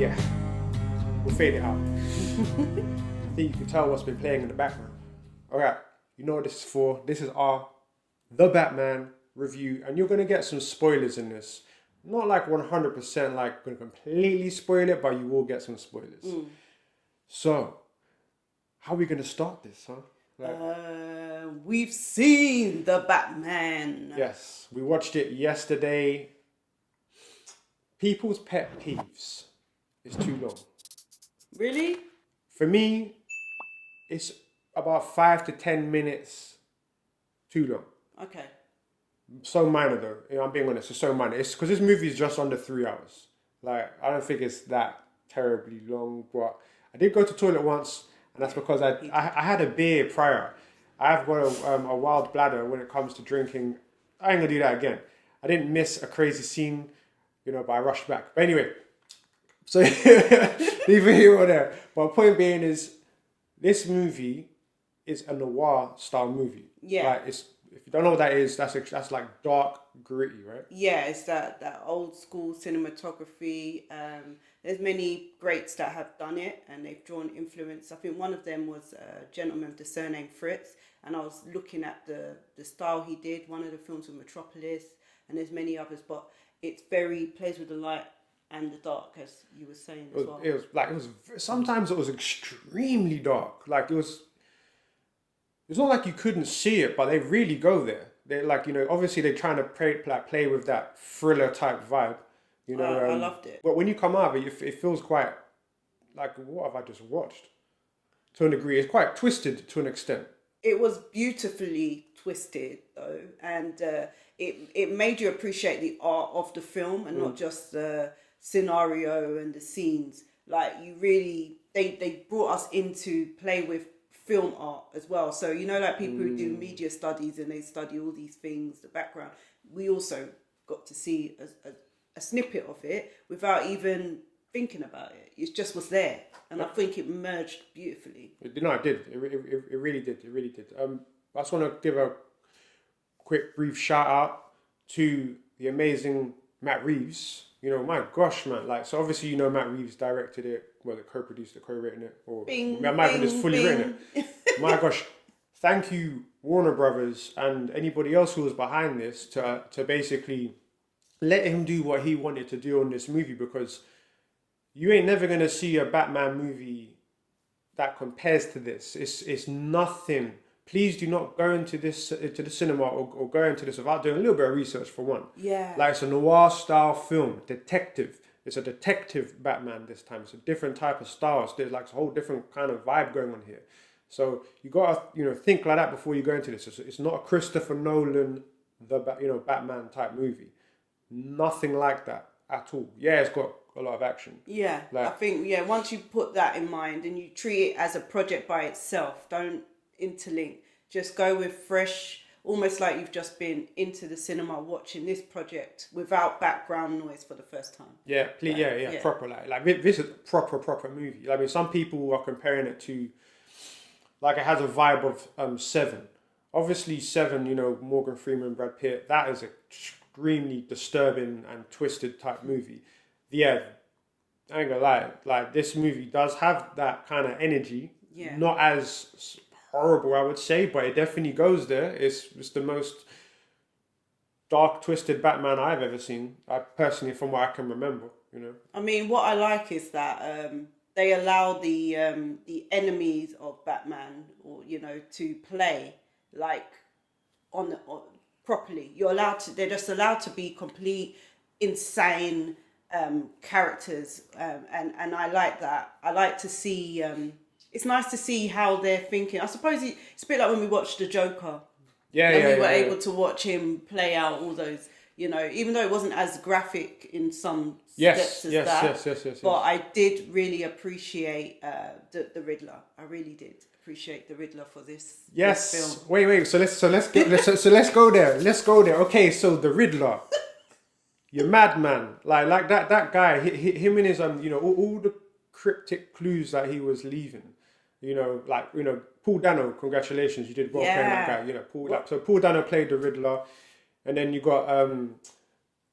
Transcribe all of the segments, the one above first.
Yeah, we'll fade it out. I think you can tell what's been playing in the background. All right, you know what this is for. This is our The Batman review, and you're going to get some spoilers in this. Not like 100% like going to completely spoil it, but you will get some spoilers. So, how are we going to start this, huh? We've seen The Batman. Yes, we watched it yesterday. People's pet peeves. It's too long. Really? For me, it's about 5 to 10 minutes too long. Okay. So minor though. You know, I'm being honest. It's so minor. It's because this movie is just under 3 hours. Like, I don't think it's that terribly long. But I did go to the toilet once, and that's because I had a beer prior. I've got a wild bladder when it comes to drinking. I ain't gonna do that again. I didn't miss a crazy scene, but I rushed back. But anyway, so leave it here or there. But point being is, this movie is a noir style movie. Yeah. Like, if you don't know what that is, that's like dark, gritty, right? Yeah, it's that old school cinematography. There's many greats that have done it, and they've drawn influence. I think one of them was a gentleman with the surname Fritz, and I was looking at the style he did. One of the films was Metropolis, and there's many others, but it's plays with the light and the dark, as you were saying as well. Sometimes it was extremely dark. Like, it's not like you couldn't see it, but they really go there. They obviously they're trying to play with that thriller type vibe. I loved it. But when you come out of it, it feels quite like, what have I just watched? To a degree, it's quite twisted to an extent. It was beautifully twisted though, and it made you appreciate the art of the film and not just the scenario and the scenes. Like, you really, they brought us into play with film art as well. So, like people who do media studies and they study all these things, the background, we also got to see a snippet of it without even thinking about it. It just was there. And I think it merged beautifully. It did. It really did. It really did. I just want to give a quick, brief shout out to the amazing Matt Reeves. My gosh, man. So obviously, Matt Reeves directed it, they co-produced it, co-written it, or might have just fully written it. My gosh, thank you, Warner Brothers, and anybody else who was behind this to basically let him do what he wanted to do on this movie, because you ain't never gonna see a Batman movie that compares to this. It's nothing. Please do not go into the cinema or go into this without doing a little bit of research, for one. Yeah. It's a noir style film, detective. It's a detective Batman this time. It's a different type of style. So there's a whole different kind of vibe going on here. So you gotta think like that before you go into this. It's not a Christopher Nolan Batman type movie. Nothing like that at all. Yeah, it's got a lot of action. Yeah, I think once you put that in mind and you treat it as a project by itself, don't interlink. Just go with fresh, almost like you've just been into the cinema watching this project without background noise for the first time. Yeah, proper. This is a proper movie. I mean, some people are comparing it to, it has a vibe of Seven. Obviously, Seven, Morgan Freeman, Brad Pitt, that is extremely disturbing and twisted type movie. Yeah, I ain't gonna lie. This movie does have that kind of energy. Yeah. Not as horrible, I would say, but it definitely goes there. It's the most dark, twisted Batman I've ever seen. Personally, from what I can remember, I mean, what I like is that they allow the enemies of Batman, or to play on properly. They're just allowed to be complete insane characters, and I like that. I like to see. It's nice to see how they're thinking. I suppose it's a bit like when we watched the Joker. We were able to watch him play out all those, even though it wasn't as graphic in some steps as that. Yes. But I did really appreciate the Riddler. I really did appreciate the Riddler for this film. Wait. So let's go there. Let's go there. Okay, so the Riddler. You're mad, man. Like that guy. Him and his all the cryptic clues that he was leaving. Paul Dano, congratulations, you did well playing that guy. So Paul Dano played the Riddler, and then you got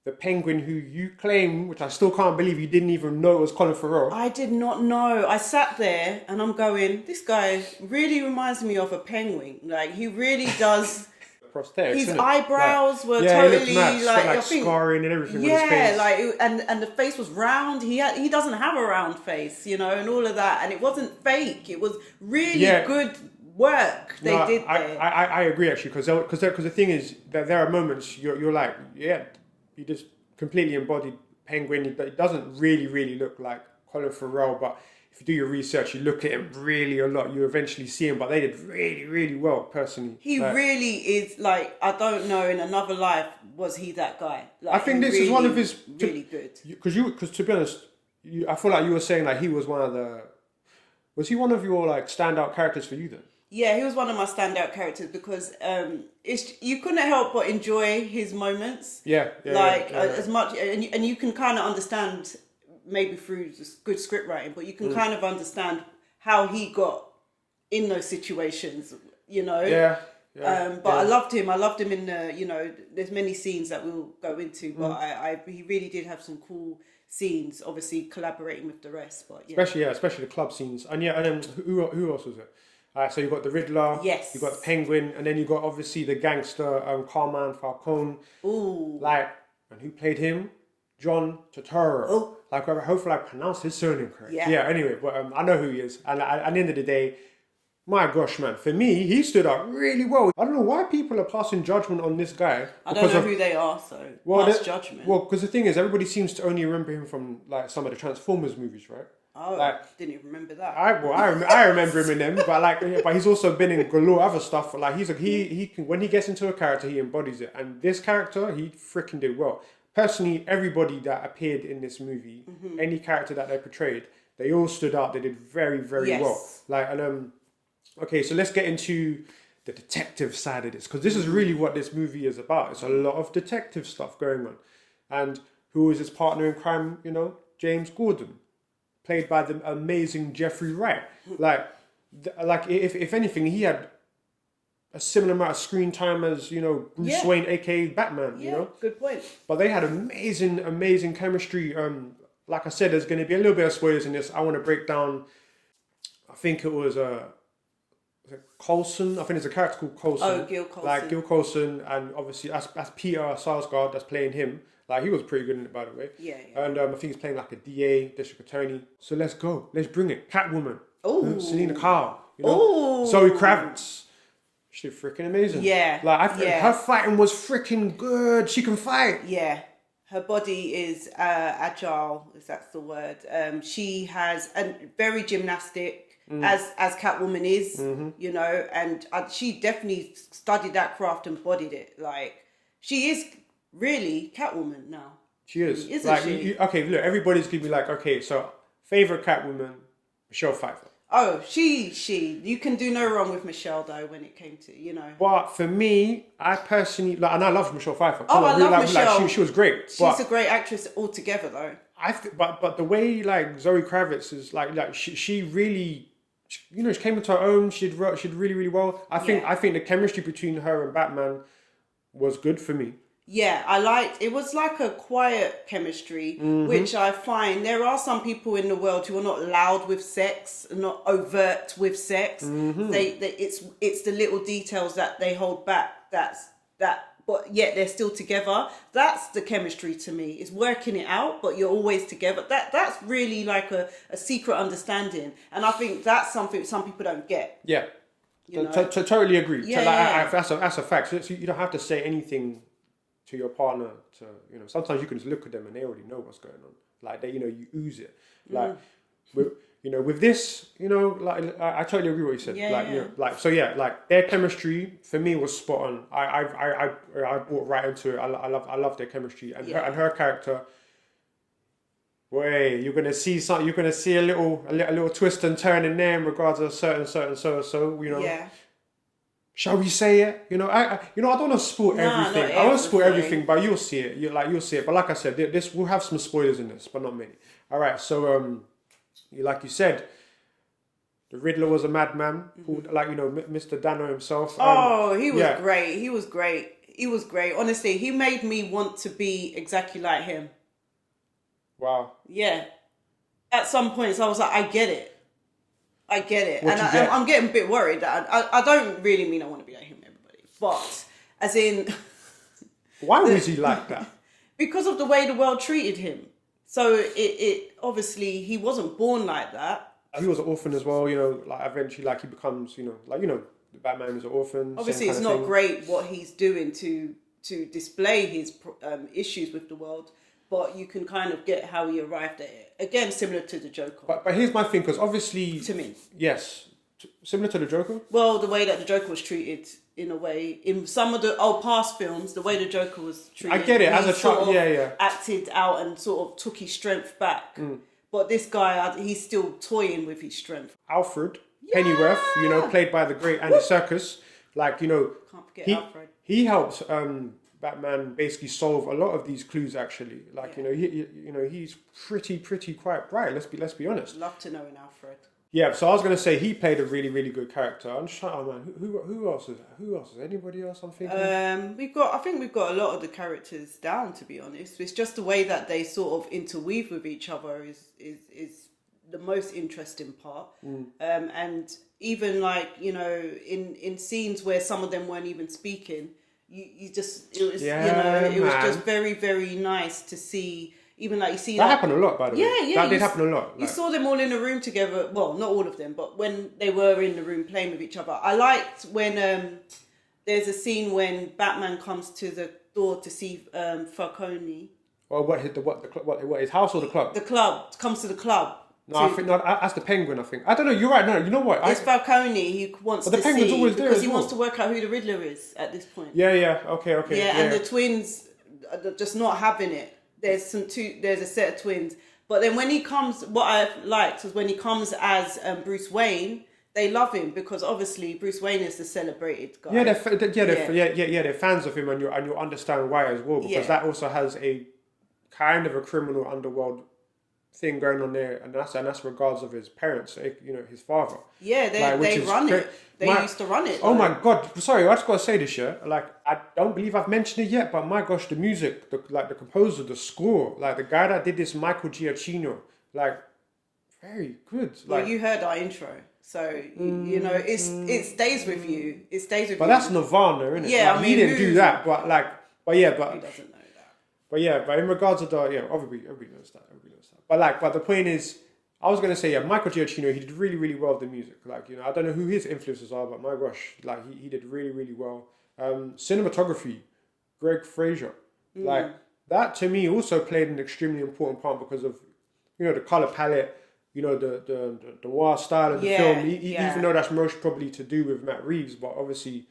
the Penguin who you claim, which I still can't believe you didn't even know it was Colin Farrell. I did not know. I sat there and I'm going, this guy really reminds me of a penguin. Like, he really does. Prosthetics, His innit? eyebrows were he totally looked mad. like, Got, I think, scarring and everything. yeah, with his face. like, and the face was round. He doesn't have a round face, you know, and all of that. And it wasn't fake. It was really good work they did there. I agree actually, because the thing is that there are moments you're like, yeah, he just completely embodied Penguin. It doesn't really look like Colin Farrell, but if you do your research, you look at him really a lot, you eventually see him. But they did really well, personally. He really is, like, I don't know, in another life was he that guy. Like, I think this is one of his really good. Because to be honest, I feel like you were saying like he was was he one of your like standout characters for you then? Yeah, he was one of my standout characters because you couldn't help but enjoy his moments. As much, and you can kind of understand, maybe through good script writing, but you can kind of understand how he got in those situations, you know. But I loved him. I loved him in the, you know, there's many scenes that we'll go into, but he really did have some cool scenes, obviously collaborating with the rest. But yeah. Especially the club scenes. And then who else was it? So you got the Riddler, yes. You got the Penguin, and then you got obviously the gangster Carmine Falcone. Ooh. Like, and who played him? John Turturro. Oh. Like, hopefully I pronounced his surname correct. Yeah. Anyway, but I know who he is. And at the end of the day, my gosh, man, for me, he stood out really well. I don't know why people are passing judgment on this guy. I don't know who they are, so pass judgment. Well, because the thing is, everybody seems to only remember him from like some of the Transformers movies, right? Oh, like, didn't even remember that. I remember him in them, but he's also been in galore other stuff. Like he can, when he gets into a character, he embodies it, and this character he freaking did well. Personally, everybody that appeared in this movie, any character that they portrayed, they all stood out. They did very well. Like, and okay, so let's get into the detective side of this, because this is really what this movie is about. It's a lot of detective stuff going on, and who is his partner in crime? You know, James Gordon, played by the amazing Jeffrey Wright. Like if anything, he had a similar amount of screen time as, you know, Bruce Wayne, aka Batman. You know, good point. But they had amazing chemistry. Like I said, there's going to be a little bit of spoilers in this. I want to break down. I think it was Coulson. I think there's a character called Coulson. Oh, Gil Coulson. Like Gil Coulson, and obviously that's Peter Sarsgaard that's playing him. Like, he was pretty good in it, by the way. Yeah. And I think he's playing like a DA, district attorney. So let's go. Let's bring it. Catwoman. Oh. Selena Kyle. You know? Zoe Kravitz. She's freaking amazing. Yeah. Like, her fighting was freaking good. She can fight. Yeah. Her body is agile, if that's the word. She has a very gymnastic, as Catwoman is, you know, and she definitely studied that craft and embodied it. Like, she is really Catwoman now. She is. Isn't like, she? Okay, look, everybody's going to be like, okay, so favourite Catwoman, Michelle Pfeiffer. Oh, she. You can do no wrong with Michelle, though, when it came to, you know. But for me, I personally, like, and I love Michelle Pfeiffer. I love Michelle. She was great. She's a great actress altogether, though. But the way, like, Zoe Kravitz is, like she really, you know, she came into her own. She did really well. I think the chemistry between her and Batman was good for me. Yeah, it was like a quiet chemistry, which I find there are some people in the world who are not loud with sex, not overt with sex. It's the little details that they hold back. But yet they're still together. That's the chemistry to me. It's working it out, but you're always together. That's really like a secret understanding, and I think that's something some people don't get. Yeah, totally agree. Yeah, that's a fact. So you don't have to say anything to your partner. You know, sometimes you can just look at them and they already know what's going on. Like, they, you know, you ooze it. Like, with this, you know, like, I totally agree with what you said. You know, like their chemistry for me was spot on. I bought right into it. I love their chemistry, and her character. Boy, you're gonna see something. You're gonna see a little twist and turn in there in regards to certain so. You know. Yeah. Shall we say it? You know, I don't want to spoil everything. I won't spoil everything, but you'll see it. You'll see it. But like I said, this we'll have some spoilers in this, but not many. All right. So, like you said, the Riddler was a madman, called, like, you know, Mr. Dano himself. He was great. He was great. He was great. Honestly, he made me want to be exactly like him. Wow. Yeah. At some points, I was like, I get it. What And you get? I'm getting a bit worried that I don't really mean I want to be like him, everybody. But, as in... Why was he like that? Because of the way the world treated him. So, it obviously, he wasn't born like that. He was an orphan as well, you know, like eventually like he becomes, you know, like, you know, the Batman is an orphan. Obviously, same it's kind of not thing. great what he's doing to display his issues with the world, but you can kind of get how he arrived at it. Again, similar to the Joker. But here's my thing, because obviously... To me. Yes. Similar to the Joker? Well, the way that the Joker was treated, in a way, in some of the old past films, the way the Joker was treated... I get it, as he a child, sort of yeah. acted out and sort of took his strength back. But this guy, he's still toying with his strength. Alfred Pennyworth, you know, played by the great Andy Serkis. Like, you know... Can't forget Alfred. He helps Batman basically solve a lot of these clues, actually. Like, you know, he's pretty quite bright, let's be honest. Love to know an Alfred. Yeah, so I was gonna say he played a really, really good character. I'm just trying. Oh man, who else is that? Who else is anybody else? I'm thinking. I think we've got a lot of the characters down. To be honest, it's just the way that they sort of interweave with each other is the most interesting part. And even like, you know, in scenes where some of them weren't even speaking, it was just very, very nice to see. Even like you see that happened a lot, by the way. Yeah, that did happen a lot. You saw them all in a room together. Well, not all of them, but when they were in the room playing with each other. I liked when there's a scene when Batman comes to the door to see Falcone. Or what his house or the club? The club comes to the club. No, I think that's the Penguin. I think I don't know. You're right. No, you know what? It's Falcone. He wants but the to Penguin's see always there because as he well. wants to work out who the Riddler is at this point. Yeah. Okay. Yeah, and the twins are just not having it. There's a set of twins. But then when he comes, what I liked was when he comes as Bruce Wayne, they love him because obviously Bruce Wayne is the celebrated guy. They're fans of him, and you understand why as well, because that also has a kind of a criminal underworld thing going on there, and that's regards of his parents, you know, his father. Yeah, they run it. They used to run it. Oh my God! Sorry, I just gotta say this, yeah. Like, I don't believe I've mentioned it yet, but my gosh, the music, the composer, the score, like the guy that did this, Michael Giacchino, like, very good. Like, well, you heard our intro, so you know it stays with you. It stays with you. But that's Nirvana, isn't it? Yeah, like, I mean, he didn't do that, but he doesn't know that. But in regards to everybody knows that. But the point is, I was gonna say, Michael Giacchino, he did really, really well with the music. Like, you know, I don't know who his influences are, but my gosh, like he did really, really well. Cinematography, Greg Fraser, like that to me also played an extremely important part because of, you know, the color palette, you know, the noir style of the film. Even though that's most probably to do with Matt Reeves, but obviously,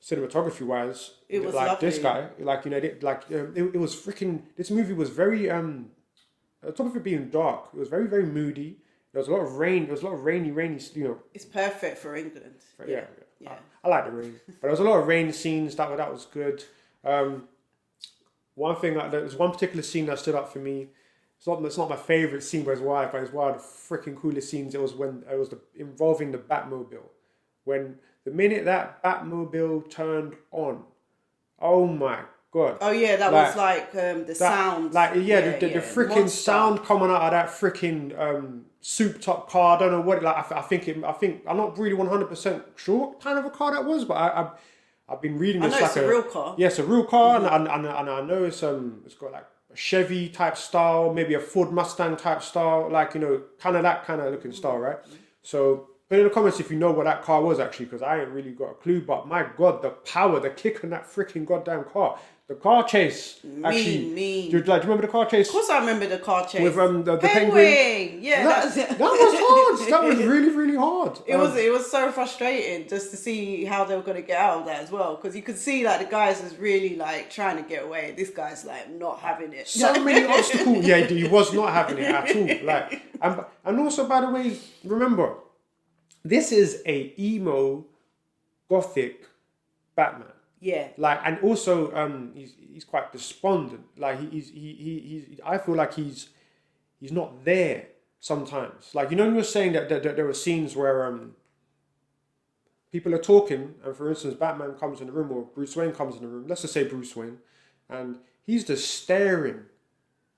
cinematography wise, it was like lovely. This guy, like, you know, it was freaking. This movie was very on top of it being dark, it was very, very moody. There was a lot of rain. There was a lot of rainy, you know. It's perfect for England. Yeah. I like the rain, but there was a lot of rain scenes. That was good. One thing, there was one particular scene that stood out for me. It's not my favorite scene, but it's one of the freaking coolest scenes. It was when it was involving the Batmobile. When the minute that Batmobile turned on, oh my God. Oh yeah, that was like the sound. Like the freaking sound coming out of that freaking souped up car. I don't know what. Like I think I'm not really 100% sure what kind of a car that was, but I've been reading. I know it's a real car. Yeah, it's a real car, and I know it's got like a Chevy type style, maybe a Ford Mustang type style, like, you know, kind of that kind of looking style, right? So put in the comments if you know what that car was actually, because I ain't really got a clue. But my God, the power, the kick in that freaking goddamn car. The car chase, actually. Mean. Do you remember the car chase? Of course I remember the car chase. With the Penguin! Yeah, that was hard. That was really, really hard. It was so frustrating just to see how they were going to get out of that as well. Because you could see like the guys was really like trying to get away. This guy's like not having it. So many obstacles. Yeah, he was not having it at all. Like, and also, by the way, remember, this is a emo, gothic Batman. Yeah. Like, and also, he's quite despondent. Like, he's I feel like he's not there sometimes. Like, you know, when you're saying that there were scenes where people are talking, and for instance, Batman comes in the room or Bruce Wayne comes in the room. Let's just say Bruce Wayne, and he's just staring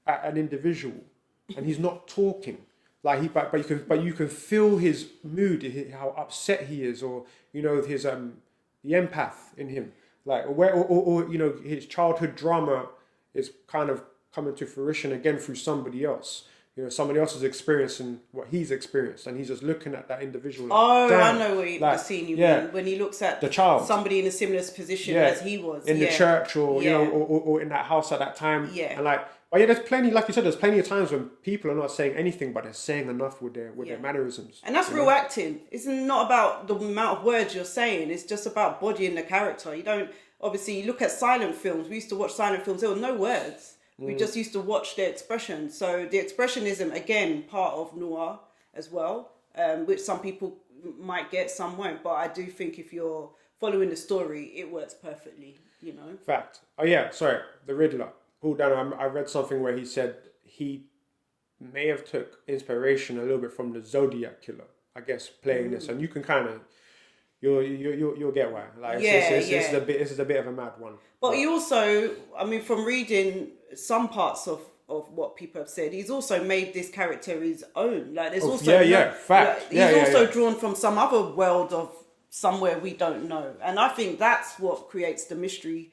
at an individual, and he's not talking. Like but you can feel his mood, how upset he is, or his the empath in him, like or his childhood drama is kind of coming to fruition again through somebody else. Somebody else is experiencing what he's experienced, and he's just looking at that individual. Oh, damn, I know the scene you mean. When he looks at the child, somebody in a similar position as he was. In the church or, or in that house at that time. Yeah. And but there's plenty, like you said, there's plenty of times when people are not saying anything, but they're saying enough with their mannerisms. And that's real acting. It's not about the amount of words you're saying. It's just about bodying the character. You don't, obviously, you look at silent films. We used to watch silent films. There were no words. We just used to watch their expression. So the expressionism, again, part of noir as well, which some people might get, some won't. But I do think if you're following the story, it works perfectly, Fact. Oh, yeah, sorry. The Riddler. Paul Dano, I read something where he said he may have took inspiration a little bit from the Zodiac Killer, I guess, playing this. And you can kind of... You'll get why. This is a bit of a mad one. But he also, from reading some parts of what people have said, he's also made this character his own. Like there's fact. He's also drawn from some other world of somewhere we don't know, and I think that's what creates the mystery,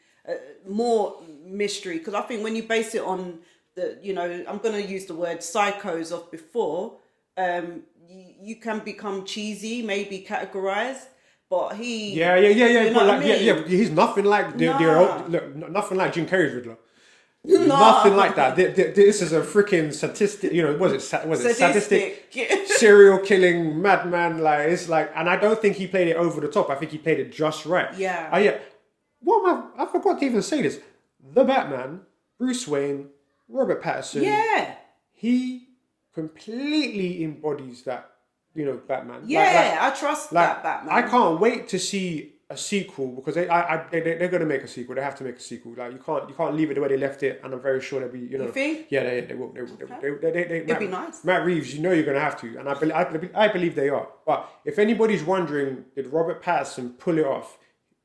more mystery. Because I think when you base it on the, I'm going to use the word psychos of before, you can become cheesy, maybe categorized. But he... he's nothing like nothing like Jim Carrey's Riddler. Nothing like that. This is a freaking statistic. Was it sadistic, serial killing madman? And I don't think he played it over the top. I think he played it just right. Yeah. I forgot to even say this. The Batman, Bruce Wayne, Robert Pattinson. Yeah. He completely embodies that. Batman. Yeah, I trust that Batman. I can't wait to see a sequel because they're going to make a sequel. They have to make a sequel. Like you can't leave it the way they left it. And I'm very sure they'll be. You think? Yeah, they will. It'd be nice. Matt Reeves, you're going to have to, and I believe they are. But if anybody's wondering, did Robert Pattinson pull it off?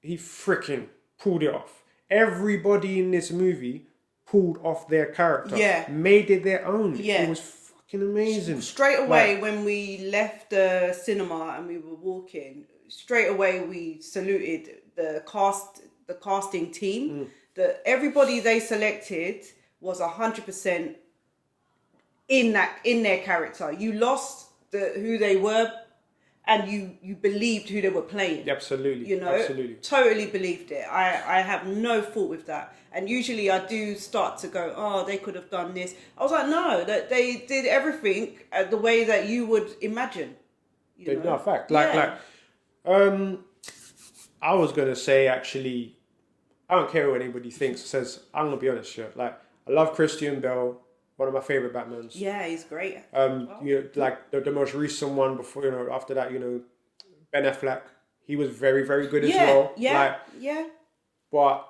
He freaking pulled it off. Everybody in this movie pulled off their character. Yeah. Made it their own. Yeah. It was fucking amazing. Straight away, when we left the cinema and we were walking, straight away we saluted the casting team. That everybody they selected was 100% in their character. You lost who they were, and you believed who they were playing. Absolutely. Absolutely. Totally believed it. I have no fault with that. And usually I do start to go, oh, they could have done this. I was like, no, that they did everything the way that you would imagine. No, fact. I was going to say, actually, I don't care what anybody thinks or says. I'm going to be honest here. I love Christian Bale, one of my favorite Batmans. Yeah, he's great. The most recent one before, after that, Ben Affleck, he was very, very good as well. Yeah. But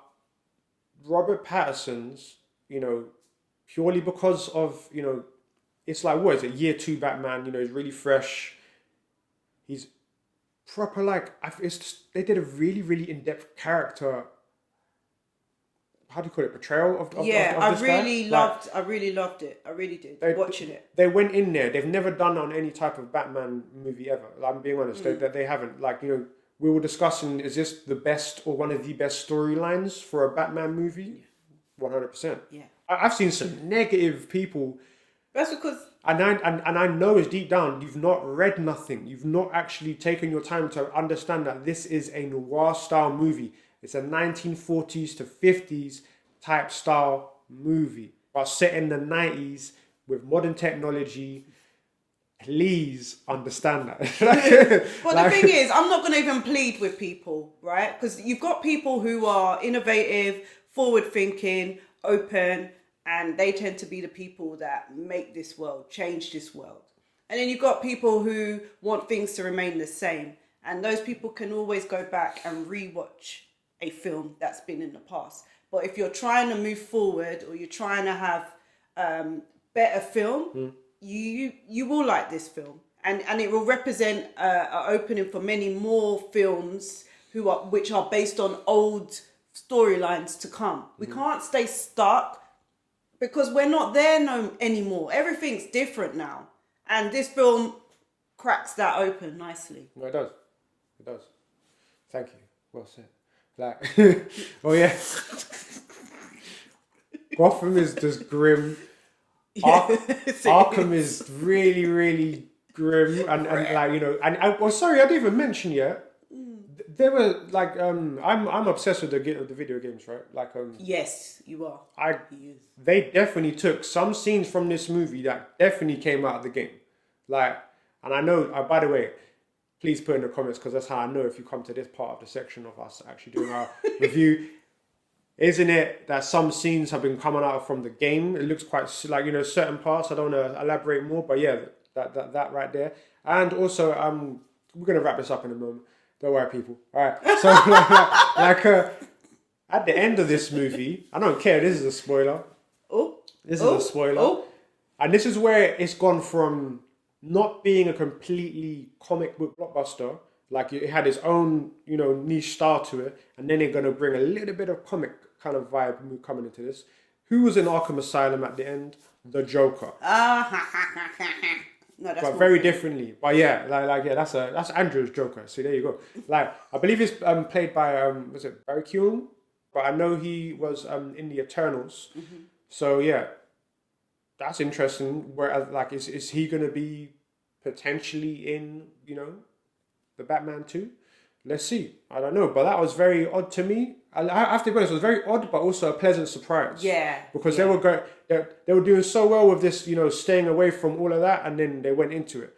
Robert Pattinson's, purely because of, it's like, what is it, year 2 Batman, he's really fresh. He's proper, they did a really, really in-depth character, how do you call it, portrayal of this guy. I really loved it. I really did, watching it. They went in there. They've never done on any type of Batman movie ever. I'm being honest. They haven't. We were discussing, is this the best or one of the best storylines for a Batman movie? 100%. Yeah. I've seen some negative people. That's because... And I know it's deep down, you've not read nothing. You've not actually taken your time to understand that this is a noir style movie. It's a 1940s to 50s type style movie, but set in the 90s with modern technology. Please understand that. Well, the thing is, I'm not going to even plead with people, right? Because you've got people who are innovative, forward-thinking, open, and they tend to be the people that make this world, change this world. And then you've got people who want things to remain the same. And those people can always go back and rewatch a film that's been in the past. But if you're trying to move forward or you're trying to have better film, you will like this film. and it will represent an opening for many more films which are based on old storylines to come. We can't stay stuck because we're not there anymore. Everything's different now, and this film cracks that open nicely. No, it does. It does. Thank you. Well said. Like, oh yeah. Gotham is just grim. Arkham is really, really grim, and like, you know, and well, sorry, I didn't even mention yet. There were like I'm obsessed with the video games, right? Like yes, you are. They definitely took some scenes from this movie that definitely came out of the game, like, and I know. By the way, please put in the comments because that's how I know if you come to this part of the section of us actually doing our review. Isn't it that some scenes have been coming out from the game? It looks quite like, you know, certain parts. I don't want to elaborate more, but yeah, that right there. And also, we're gonna wrap this up in a moment. Don't worry, people. All right. So like at the end of this movie, I don't care. This is a spoiler. This is a spoiler. And this is where it's gone from not being a completely comic book blockbuster. Like it had its own, you know, niche style to it, and then they're gonna bring a little bit of comic kind of vibe coming into this. Who was in Arkham Asylum at the end? The Joker. No, that's but very differently. But yeah, like yeah, that's Andrew's Joker. So there you go. Like I believe it's played by was it Barry Keoghan? But I know he was in the Eternals. Mm-hmm. So yeah, that's interesting. Whereas like is he gonna be potentially in, you know, the Batman 2? Let's see. I don't know, but that was very odd to me. I have to be honest, it was very odd, but also a pleasant surprise. Yeah. Because they were doing so well with this, you know, staying away from all of that, and then they went into it.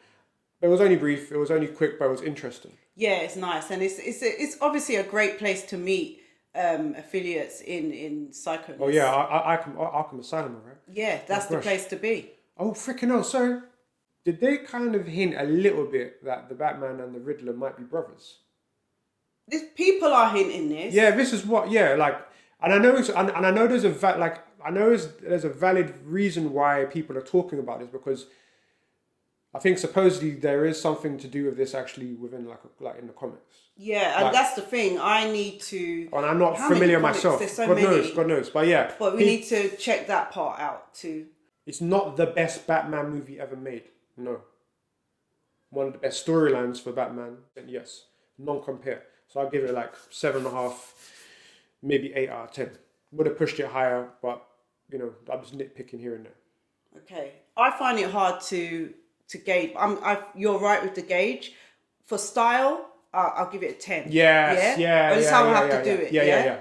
But it was only brief. It was only quick, but it was interesting. Yeah, it's nice, and it's obviously a great place to meet affiliates in Psycho. Oh yeah, Arkham Asylum, right? Yeah, that's the place to be. Oh freaking hell! So, did they kind of hint a little bit that the Batman and the Riddler might be brothers? People are hinting this. Yeah, this is what. Yeah, like, and I know I know there's there's a valid reason why people are talking about this, because I think supposedly there is something to do with this actually within like in the comics. Yeah, and like, that's the thing. I need to. And I'm not familiar myself. There's so God knows, but yeah. But we need to check that part out too. It's not the best Batman movie ever made. No. One of the best storylines for Batman, then yes, non-compare. So I'll give it like 7.5, maybe 8 out of 10. Would have pushed it higher, but you know, I'm just nitpicking here and there. Okay, I find it hard to gauge. You're right with the gauge. For style, I'll give it a 10. Yes, yeah. That's how I have to do it. Yeah.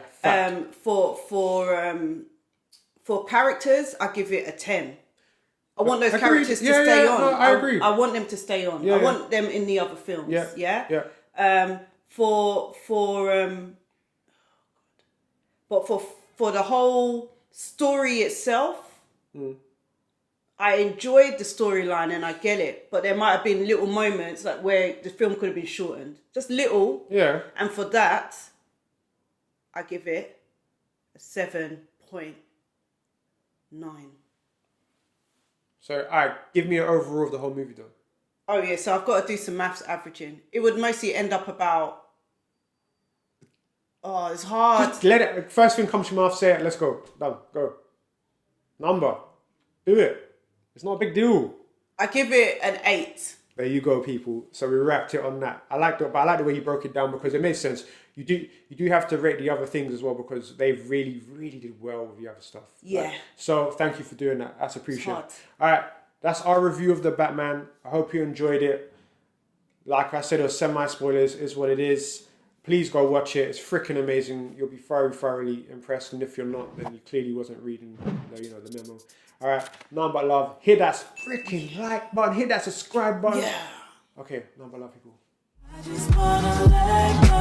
For characters, I give it a 10. I want those characters to stay on. No, I agree. I want them to stay on. I want them in the other films. Yeah. But for the whole story itself, I enjoyed the storyline and I get it. But there might have been little moments like where the film could have been shortened, just little. Yeah. And for that, I give it a 7.9. So, all right, give me an overall of the whole movie, though. Oh, yeah, so I've got to do some maths averaging. It would mostly end up about... Oh, it's hard. Just let it... First thing comes to your mouth, say it, let's go. Done, go. Number. Do it. It's not a big deal. I give it an 8. There you go, people. So we wrapped it on that. I like the way you broke it down because it makes sense. You do have to rate the other things as well because they really, really did well with the other stuff. Yeah. Right? So thank you for doing that. That's appreciated. All right. That's our review of the Batman. I hope you enjoyed it. Like I said, it was semi-spoilers. Is what it is. Please go watch it. It's freaking amazing. You'll be thoroughly impressed. And if you're not, then you clearly wasn't reading the memo. All right. None but love. Hit that freaking like button. Hit that subscribe button. Yeah. Okay. None but love, people. I just wanna let go.